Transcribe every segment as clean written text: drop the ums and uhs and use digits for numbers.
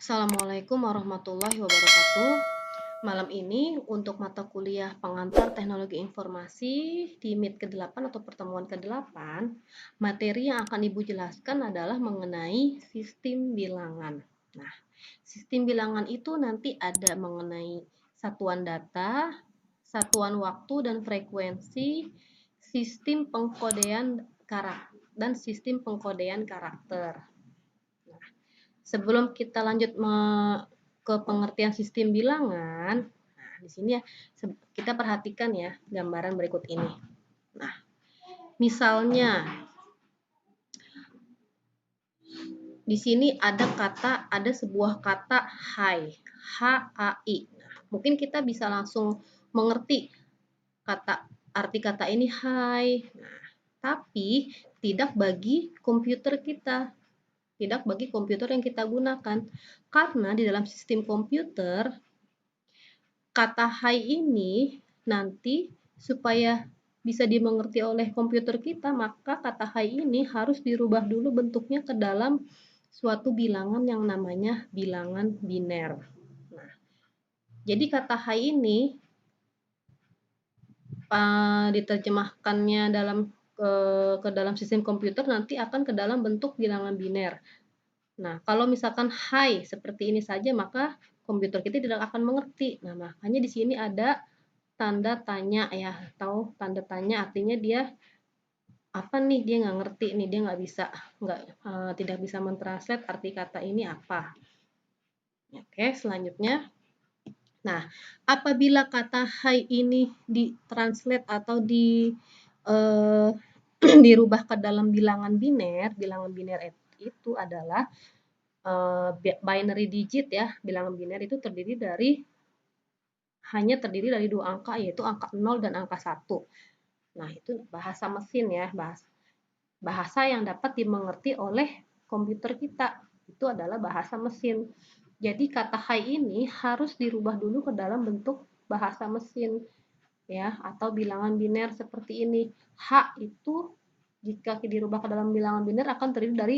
Assalamualaikum warahmatullahi wabarakatuh. Malam ini untuk mata kuliah pengantar teknologi informasi di MIT ke-8 atau pertemuan ke-8, materi yang akan Ibu jelaskan adalah mengenai sistem bilangan. Nah, sistem bilangan itu nanti ada mengenai satuan data, satuan waktu dan frekuensi, sistem pengkodean karakter dan sistem pengkodean karakter. Sebelum kita lanjut ke pengertian sistem bilangan, nah di sini ya kita perhatikan ya gambaran berikut ini. Nah, misalnya di sini ada sebuah kata hai, HAI. Nah, mungkin kita bisa langsung mengerti arti kata ini hai. Nah, tapi tidak bagi komputer kita. Tidak bagi komputer yang kita gunakan. Karena di dalam sistem komputer, kata hai ini nanti supaya bisa dimengerti oleh komputer kita, maka kata hai ini harus dirubah dulu bentuknya ke dalam suatu bilangan yang namanya bilangan biner. Nah, jadi kata hai ini diterjemahkannya ke dalam sistem komputer nanti akan ke dalam bentuk bilangan biner. Nah, kalau misalkan hai seperti ini saja, maka komputer kita tidak akan mengerti. Nah, makanya di sini ada tanda tanya ya, atau tanda tanya artinya dia apa nih, dia nggak ngerti nih, dia tidak bisa mentranslate arti kata ini apa. Oke, selanjutnya. Nah, apabila kata hai ini ditranslate atau dirubah ke dalam bilangan biner itu adalah binary digit ya. Bilangan biner itu hanya terdiri dari dua angka, yaitu angka 0 dan angka 1. Nah, itu bahasa mesin ya, bahasa yang dapat dimengerti oleh komputer kita. Itu adalah bahasa mesin. Jadi kata hai ini harus dirubah dulu ke dalam bentuk bahasa mesin ya, atau bilangan biner seperti ini. H itu jika dirubah ke dalam bilangan biner akan terdiri dari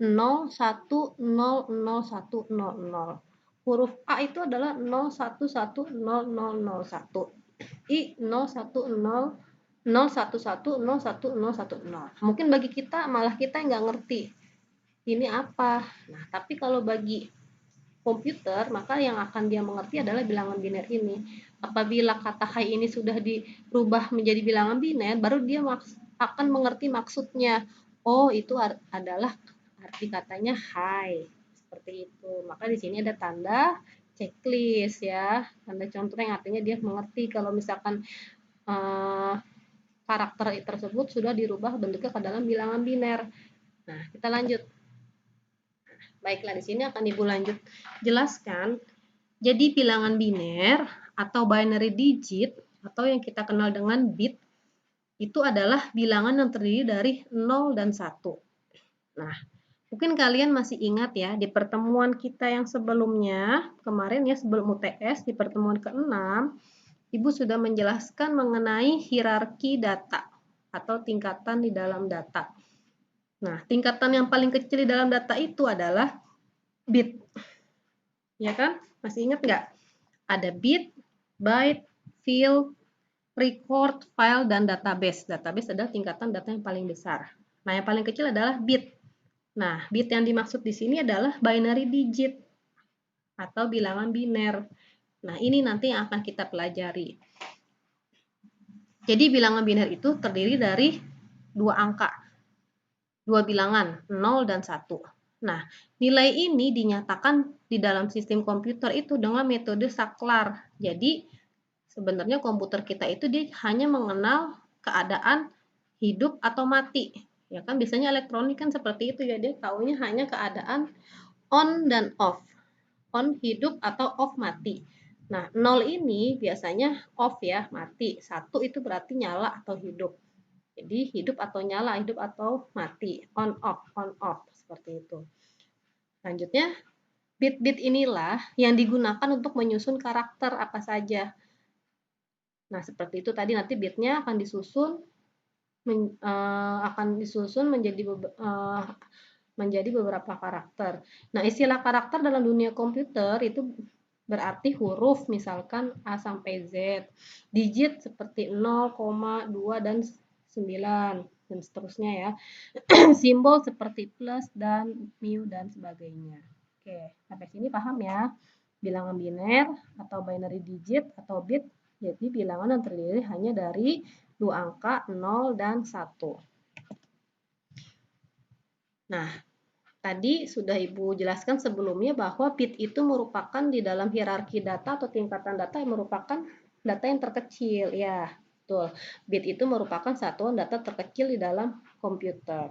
0, 1, 0, 0, 1, 0, 0. Huruf A itu adalah 0, 1, 1, 0, 0, 0, 1. I 0, 1, 0, 0, 1, 1, 0, 1, 0, 1, 0. Mungkin bagi kita malah kita nggak ngerti ini apa. Nah, tapi kalau bagi komputer, maka yang akan dia mengerti adalah bilangan biner ini. Apabila kata hai ini sudah dirubah menjadi bilangan biner, baru dia akan mengerti maksudnya. Oh, itu adalah arti katanya hai. Seperti itu. Maka di sini ada tanda checklist ya. Tanda contoh yang artinya dia mengerti kalau misalkan karakter tersebut sudah dirubah bentuknya ke dalam bilangan biner. Nah, kita lanjut. Baiklah, di sini akan Ibu lanjut jelaskan. Jadi bilangan biner atau binary digit atau yang kita kenal dengan bit itu adalah bilangan yang terdiri dari 0 dan 1. Nah, mungkin kalian masih ingat ya di pertemuan kita yang sebelumnya, kemarin ya sebelum UTS di pertemuan ke-6, Ibu sudah menjelaskan mengenai hierarki data atau tingkatan di dalam data. Nah, tingkatan yang paling kecil di dalam data itu adalah bit. Ya kan? Masih ingat nggak? Ada bit, byte, field, record, file, dan database. Database adalah tingkatan data yang paling besar. Nah, yang paling kecil adalah bit. Nah, bit yang dimaksud di sini adalah binary digit atau bilangan biner. Nah, ini nanti yang akan kita pelajari. Jadi, bilangan biner itu terdiri dari dua angka, dua bilangan, 0 dan 1. Nah, nilai ini dinyatakan di dalam sistem komputer itu dengan metode saklar. Jadi, sebenarnya komputer kita itu dia hanya mengenal keadaan hidup atau mati. Ya kan biasanya elektronik kan seperti itu ya, dia taunya hanya keadaan on dan off. On hidup atau off mati. Nah, 0 ini biasanya off ya, mati. 1 itu berarti nyala atau hidup. Jadi hidup atau nyala, hidup atau mati, on off seperti itu. Selanjutnya, bit-bit inilah yang digunakan untuk menyusun karakter apa saja. Nah, seperti itu tadi nanti bitnya akan disusun menjadi menjadi beberapa karakter. Nah, istilah karakter dalam dunia komputer itu berarti huruf, misalkan A sampai Z, digit seperti 0, 2, dan 9, dan seterusnya ya. Simbol seperti plus dan mu dan sebagainya. Oke, sampai sini paham ya? Bilangan biner atau binary digit atau bit, jadi bilangan yang terdiri hanya dari dua angka 0 dan 1. Nah, tadi sudah Ibu jelaskan sebelumnya bahwa bit itu merupakan di dalam hierarki data atau tingkatan data yang merupakan data yang terkecil. Ya, betul. Bit itu merupakan satuan data terkecil di dalam komputer.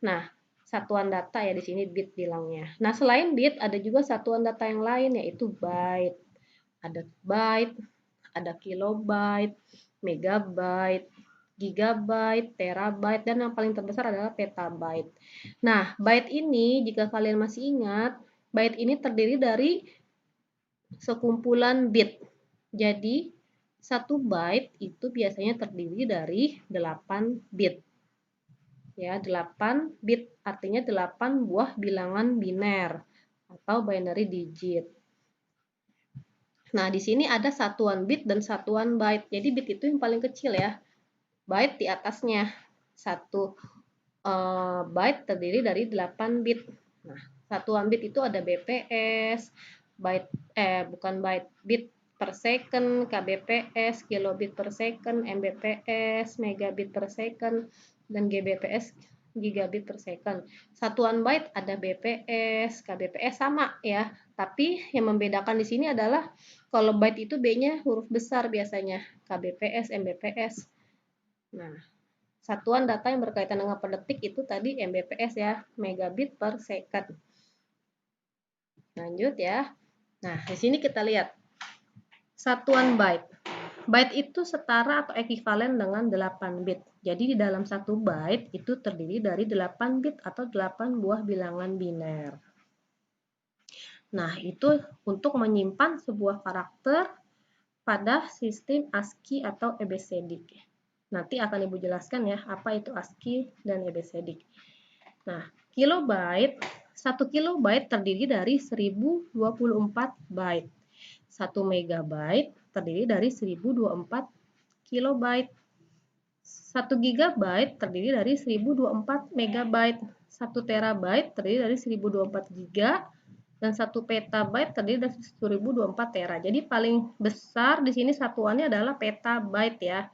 Nah, satuan data ya di sini bit bilangnya. Nah, selain bit ada juga satuan data yang lain yaitu byte. Ada byte, ada kilobyte, megabyte, gigabyte, terabyte, dan yang paling terbesar adalah petabyte. Nah, byte ini jika kalian masih ingat, byte ini terdiri dari sekumpulan bit. Jadi, satu byte itu biasanya terdiri dari 8 bit. Ya, 8 bit artinya 8 buah bilangan biner atau binary digit. Nah, di sini ada satuan bit dan satuan byte. Jadi bit itu yang paling kecil ya. Byte di atasnya. Satu byte terdiri dari 8 bit. Nah, satuan bit itu ada BPS, byte bukan byte, bit per second, kbps, kilobit per second, mbps, megabit per second, dan gbps, gigabit per second. Satuan byte ada BPS, kbps sama ya. Tapi yang membedakan di sini adalah kalau byte itu B-nya huruf besar biasanya, kbps, mbps. Nah, satuan data yang berkaitan dengan per detik itu tadi mbps ya, megabit per second. Lanjut ya. Nah, di sini kita lihat satuan byte. Byte itu setara atau ekivalen dengan 8 bit. Jadi di dalam satu byte itu terdiri dari 8 bit atau 8 buah bilangan biner. Nah, itu untuk menyimpan sebuah karakter pada sistem ASCII atau ABCD. Nanti akan Ibu jelaskan ya, apa itu ASCII dan ABCD. Nah, kilobyte, 1 kilobyte terdiri dari 1024 byte. 1 megabyte terdiri dari 1024 kilobyte. 1 gigabyte terdiri dari 1024 megabyte. 1 terabyte terdiri dari 1024 giga. Dan 1 petabyte terdiri dari 1024 tera. Jadi paling besar di sini satuannya adalah petabyte ya.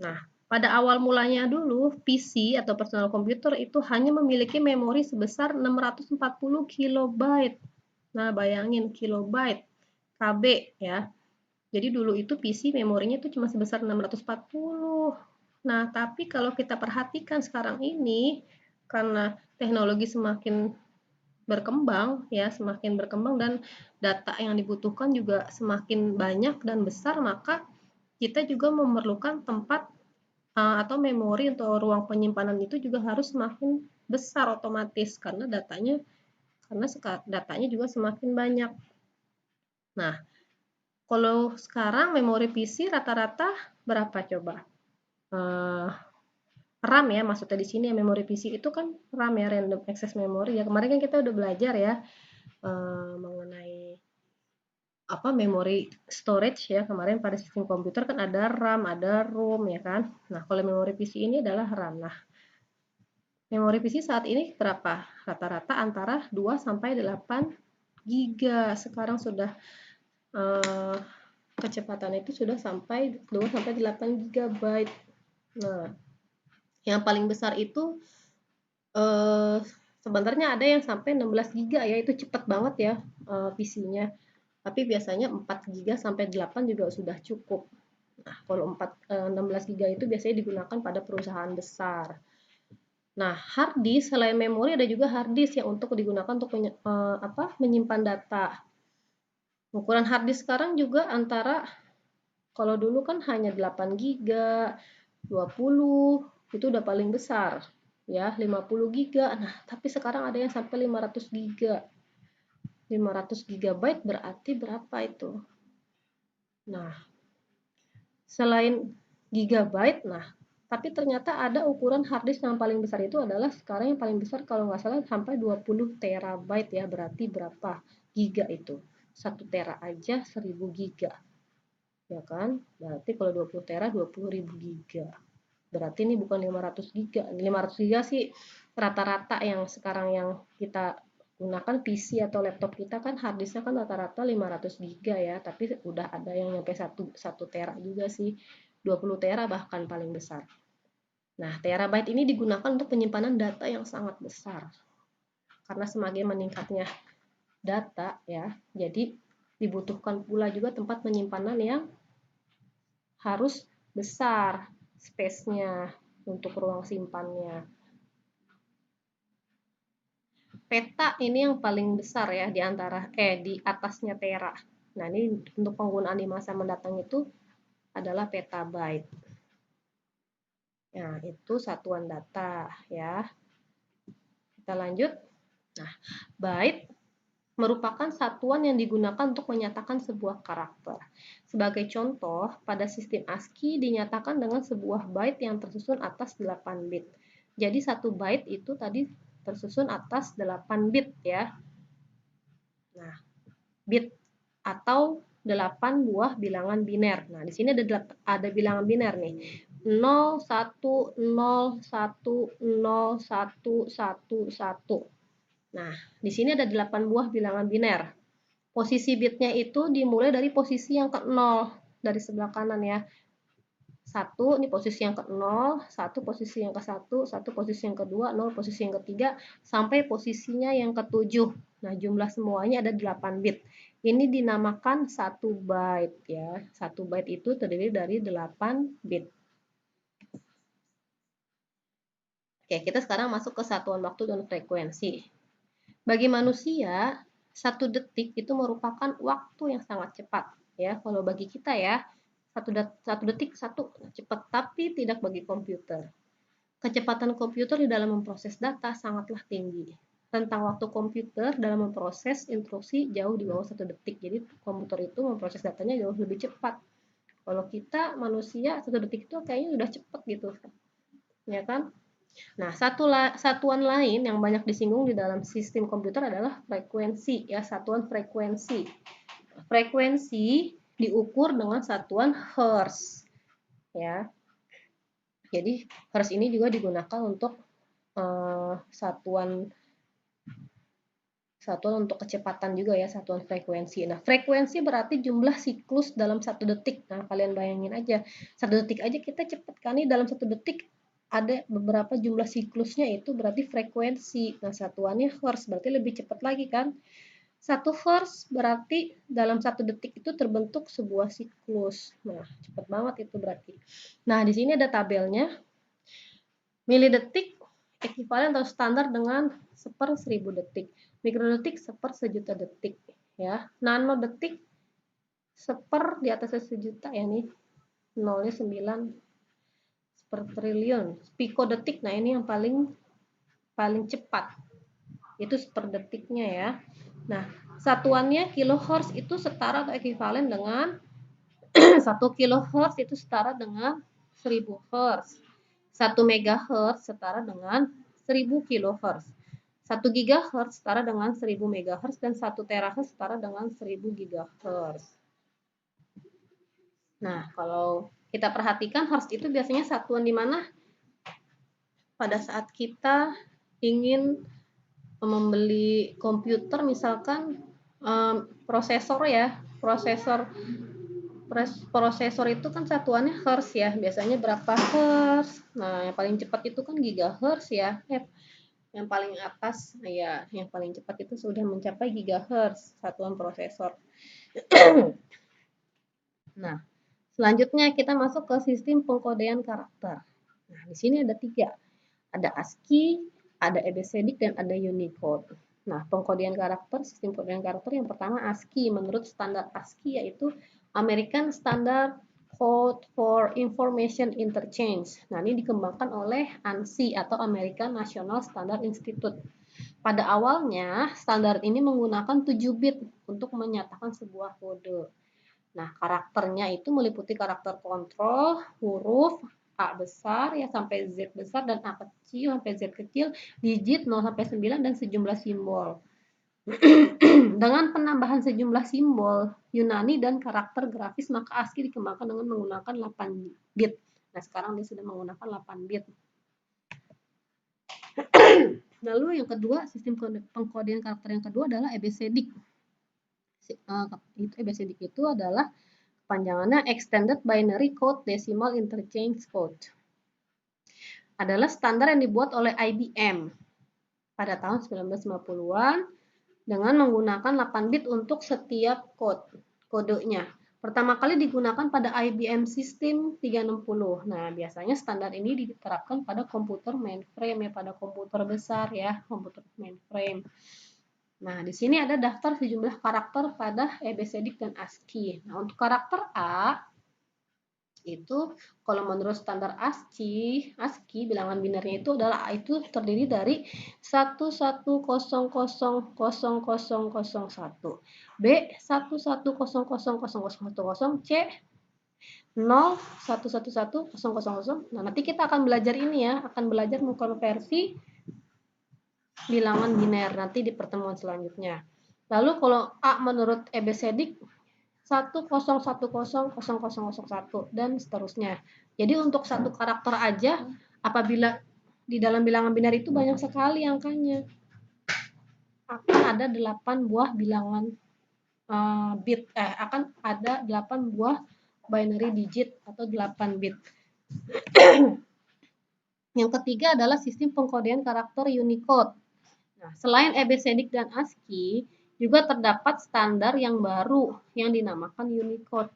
Nah, pada awal mulanya dulu, PC atau personal computer itu hanya memiliki memori sebesar 640 kilobyte. Nah, bayangin kilobyte, KB ya. Jadi dulu itu PC memorinya itu cuma sebesar 640. Nah, tapi kalau kita perhatikan sekarang ini, karena teknologi semakin berkembang ya, semakin berkembang dan data yang dibutuhkan juga semakin banyak dan besar, maka kita juga memerlukan tempat atau memori atau ruang penyimpanan itu juga harus semakin besar otomatis karena datanya juga semakin banyak. Nah, kalau sekarang memori PC rata-rata berapa coba? RAM ya, maksudnya di sini ya, memori PC itu kan RAM ya, random access memory ya. Kemarin kan kita udah belajar ya mengenai apa memori storage ya, kemarin pada sistem komputer kan ada RAM, ada ROM ya kan. Nah, kalau memori PC ini adalah RAM. Nah, memori PC saat ini berapa? Rata-rata antara 2 sampai 8 giga. Sekarang sudah kecepatannya itu sudah sampai 2 sampai 8 GB. Nah, yang paling besar itu sebenarnya ada yang sampai 16 GB ya, itu cepat banget ya PC-nya. Tapi biasanya 4 GB sampai 8 juga sudah cukup. Nah, kalau 16 GB itu biasanya digunakan pada perusahaan besar. Nah, hard disk selain memori ada juga hard disk yang untuk digunakan untuk menyimpan data. Ukuran hard disk sekarang juga antara, kalau dulu kan hanya 8 GB, 20, itu udah paling besar. Ya, 50 GB. Nah, tapi sekarang ada yang sampai 500 GB. 500 GB berarti berapa itu? Nah, selain gigabyte, nah Tapi ternyata ada ukuran hard disk yang paling besar itu adalah sekarang yang paling besar kalau nggak salah sampai 20 terabyte ya. Berarti berapa giga itu? 1 tera aja 1000 giga. Ya kan? Berarti kalau 20 tera 20.000 giga. Berarti ini bukan 500 giga. 500 giga sih rata-rata yang sekarang yang kita gunakan PC atau laptop kita kan hard disknya kan rata-rata 500 giga ya. Tapi udah ada yang nyampe 1 tera juga sih. 20 tera bahkan paling besar. Nah, terabyte ini digunakan untuk penyimpanan data yang sangat besar. Karena semakin meningkatnya data ya, jadi dibutuhkan pula juga tempat penyimpanan yang harus besar space-nya untuk ruang simpannya. Peta ini yang paling besar ya di antara di atasnya tera. Nah, ini untuk penggunaan di masa mendatang itu adalah petabyte. Nah, itu satuan data ya. Kita lanjut. Nah, byte merupakan satuan yang digunakan untuk menyatakan sebuah karakter. Sebagai contoh, pada sistem ASCII dinyatakan dengan sebuah byte yang tersusun atas 8 bit. Jadi 1 byte itu tadi tersusun atas 8 bit ya. Nah, bit atau 8 buah bilangan biner. Nah, di sini ada bilangan biner nih. 0, 1, 0, 1, 0, 1, 1, 1. Nah, di sini ada 8 buah bilangan biner. Posisi bitnya itu dimulai dari posisi yang ke-0 dari sebelah kanan ya. 1 ini posisi yang ke-0, 1 posisi yang ke-1, 1 posisi yang ke-2, 0 posisi yang ke-3 sampai posisinya yang ke-7. Nah, jumlah semuanya ada 8 bit. Ini dinamakan 1 byte ya. 1 byte itu terdiri dari 8 bit. Oke, kita sekarang masuk ke satuan waktu dan frekuensi. Bagi manusia, 1 detik itu merupakan waktu yang sangat cepat ya. Kalau bagi kita ya, 1 detik cepat, tapi tidak bagi komputer. Kecepatan komputer di dalam memproses data sangatlah tinggi. Tentang waktu komputer dalam memproses instruksi jauh di bawah 1 detik. Jadi komputer itu memproses datanya jauh lebih cepat. Kalau kita manusia 1 detik itu kayaknya udah cepat gitu. Ya kan? Nah, satuan lain yang banyak disinggung di dalam sistem komputer adalah frekuensi ya, satuan frekuensi. Frekuensi diukur dengan satuan hertz ya. Jadi hertz ini juga digunakan untuk satuan untuk kecepatan juga ya, satuan frekuensi. Nah, frekuensi berarti jumlah siklus dalam 1 detik. Nah, kalian bayangin aja, 1 detik aja kita cepat kan, ini dalam 1 detik ada beberapa jumlah siklusnya, itu berarti frekuensi. Nah, satuannya hertz, berarti lebih cepat lagi kan. 1 hertz berarti dalam 1 detik itu terbentuk sebuah siklus. Nah, cepat banget itu berarti. Nah, di sini ada tabelnya. Milidetik ekivalen atau standar dengan 1/1000 detik. Mikrodetik 1/1.000.000 detik ya. Nanodetik 1 di atasnya 1.000.000 ya nih. Nolnya 9 per triliun. Pikodetik, nah ini yang paling cepat. Itu per detiknya ya. Nah, satuannya kilohertz itu setara atau ekivalen dengan 1 kilohertz itu setara dengan 1000 hertz. 1 megahertz setara dengan 1000 kilohertz. 1 gigahertz setara dengan 1000 megahertz dan 1 terahertz setara dengan 1000 gigahertz. Nah, kalau kita perhatikan hertz itu biasanya satuan di mana pada saat kita ingin membeli komputer misalkan prosesor ya, prosesor itu kan satuannya hertz ya, biasanya berapa hertz. Nah, yang paling cepat itu kan gigahertz ya. Yang paling atas ya, yang paling cepat itu sudah mencapai gigahertz satuan prosesor. Nah, selanjutnya kita masuk ke sistem pengkodean karakter. Nah, di sini ada 3. Ada ASCII, ada ABCD, dan ada Unicode. Nah, pengkodean karakter, sistem pengkodean karakter yang pertama ASCII. Menurut standar ASCII yaitu American Standard Code for Information Interchange. Nah, ini dikembangkan oleh ANSI atau American National Standard Institute. Pada awalnya, standar ini menggunakan 7 bit untuk menyatakan sebuah kode. Nah, karakternya itu meliputi karakter kontrol, huruf, A besar ya sampai Z besar dan A kecil sampai Z kecil, digit 0 sampai 9 dan sejumlah simbol. Dengan penambahan sejumlah simbol Yunani dan karakter grafis, maka ASCII dikembangkan dengan menggunakan 8 bit. Nah, sekarang dia sudah menggunakan 8 bit. Lalu yang kedua, sistem pengkodean karakter yang kedua adalah ABCDIC. ABCDIC itu adalah kepanjangannya Extended Binary Code Decimal Interchange Code. Adalah standar yang dibuat oleh IBM pada tahun 1950-an dengan menggunakan 8 bit untuk setiap kodenya. Pertama kali digunakan pada IBM System 360. Nah, biasanya standar ini diterapkan pada komputer mainframe ya, pada komputer besar ya, komputer mainframe. Nah, di sini ada daftar sejumlah karakter pada ABCDIC dan ASCII. Nah, untuk karakter A itu kalau menurut standar ASCII bilangan binernya itu terdiri dari 11000001, B 11000010, C 01110000. Nah, nanti kita akan belajar ini ya, akan belajar mengkonversi bilangan biner nanti di pertemuan selanjutnya. Lalu kalau A menurut ABCDIC 10100001 dan seterusnya. Jadi untuk satu karakter aja apabila di dalam bilangan biner itu banyak sekali angkanya. Akan ada 8 buah bilangan akan ada 8 buah binary digit atau 8 bit. Yang ketiga adalah sistem pengkodean karakter Unicode. Nah, selain ABCDIC dan ASCII, juga terdapat standar yang baru yang dinamakan Unicode.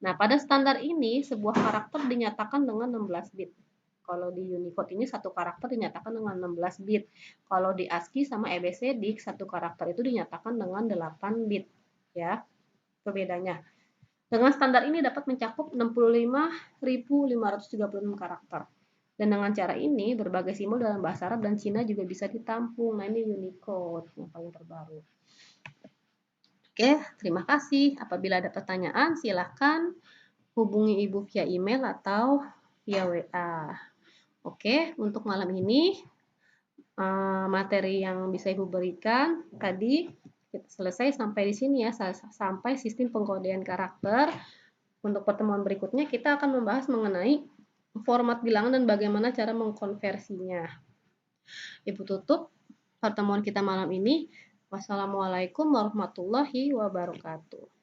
Nah, pada standar ini sebuah karakter dinyatakan dengan 16 bit. Kalau di Unicode ini satu karakter dinyatakan dengan 16 bit. Kalau di ASCII sama ABCDIC satu karakter itu dinyatakan dengan 8 bit. Ya, perbedaannya. Dengan standar ini dapat mencakup 65.536 karakter. Dan dengan cara ini, berbagai simbol dalam bahasa Arab dan Cina juga bisa ditampung. Nah, ini Unicode yang paling terbaru. Oke, terima kasih. Apabila ada pertanyaan, silakan hubungi Ibu via email atau via WA. Oke, untuk malam ini, materi yang bisa Ibu berikan tadi selesai sampai di sini ya, sampai sistem pengkodean karakter. Untuk pertemuan berikutnya, kita akan membahas mengenai format bilangan dan bagaimana cara mengkonversinya. Ibu tutup pertemuan kita malam ini. Wassalamualaikum warahmatullahi wabarakatuh.